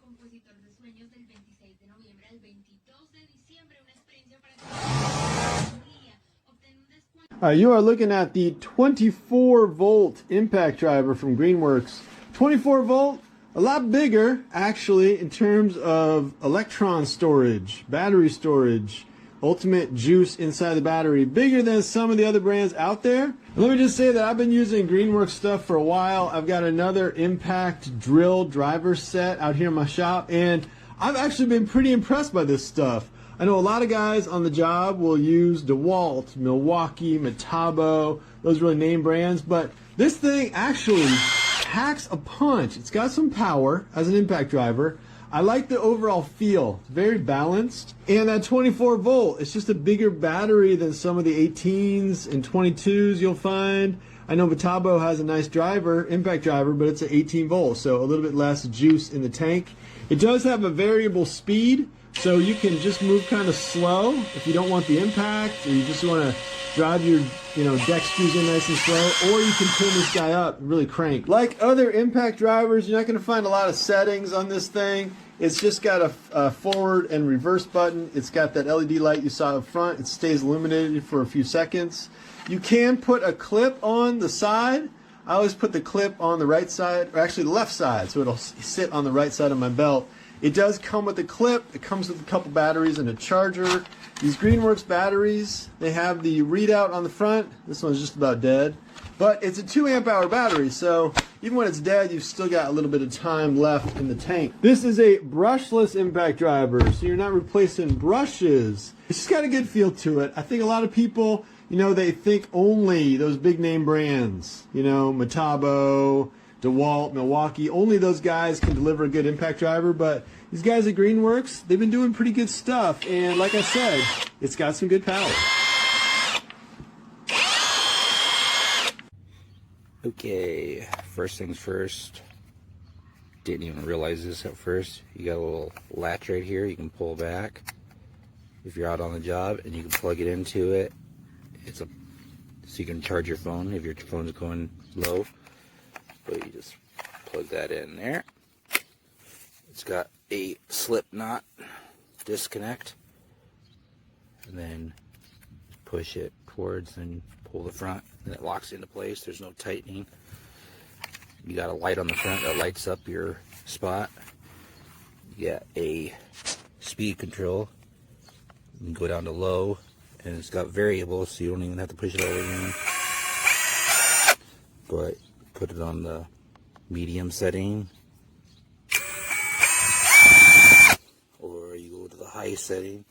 compositor de sueños del 26 de noviembre al 22 de diciembre, una experiencia para familia. Obtén un descuento. You are looking at the 24-volt impact driver from Greenworks. 24 volt, a lot bigger actually in terms of electron storage, battery storage, ultimate juice inside the battery, bigger than some of the other brands out there. And let me just say that I've been using Greenworks stuff for a while. I've got another impact drill driver set out here in my shop, and I've actually been pretty impressed by this stuff. I know a lot of guys on the job will use DeWalt, Milwaukee, Metabo, those really name brands, but this thing actually packs a punch. It's got some power as an impact driver. I like the overall feel. It's very balanced. And that 24 volt, it's just a bigger battery than some of the 18s and 22s you'll find. I know Metabo has a nice driver, impact driver, but it's an 18 volt, so a little bit less juice in the tank. It does have a variable speed, so you can just move kind of slow if you don't want the impact, or you just want to drive your dextrous in nice and slow, or you can turn this guy up and really crank. Like other impact drivers, you're not going to find a lot of settings on this thing. It's just got a forward and reverse button. It's got that LED light you saw up front. It stays illuminated for a few seconds. You can put a clip on the side. I always put the clip on the right side, or actually the left side, so it'll sit on the right side of my belt. It does come with a clip. It comes with a couple batteries and a charger. These Greenworks batteries, they have the readout on the front. This one's just about dead. But it's a 2 amp hour battery, so even when it's dead, you've still got a little bit of time left in the tank. This is a brushless impact driver, so you're not replacing brushes. It's just got a good feel to it. I think a lot of people, they think only those big name brands, Metabo, DeWalt, Milwaukee, only those guys can deliver a good impact driver, but these guys at Greenworks, they've been doing pretty good stuff, and like I said, it's got some good power. Okay, first things first, didn't even realize this at first, you got a little latch right here you can pull back if you're out on the job, and you can plug it into it. So you can charge your phone if your phone's going low. But you just plug that in there. It's got a slip knot disconnect, and then push it towards and pull the front, and it locks into place. There's no tightening. You got a light on the front that lights up your spot. You got a speed control. You can go down to low, and it's got variables, so you don't even have to push it all the way in. But put it on the medium setting, or you go to the high setting.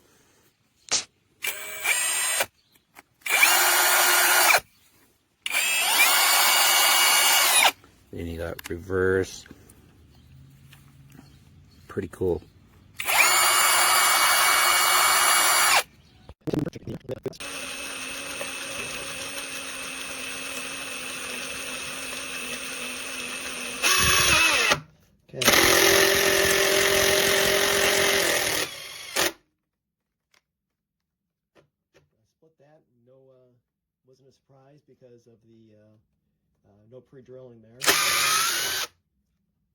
Then you got reverse. Pretty cool. Okay. Split that. Wasn't a surprise because of the no pre-drilling there.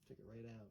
Took it right out.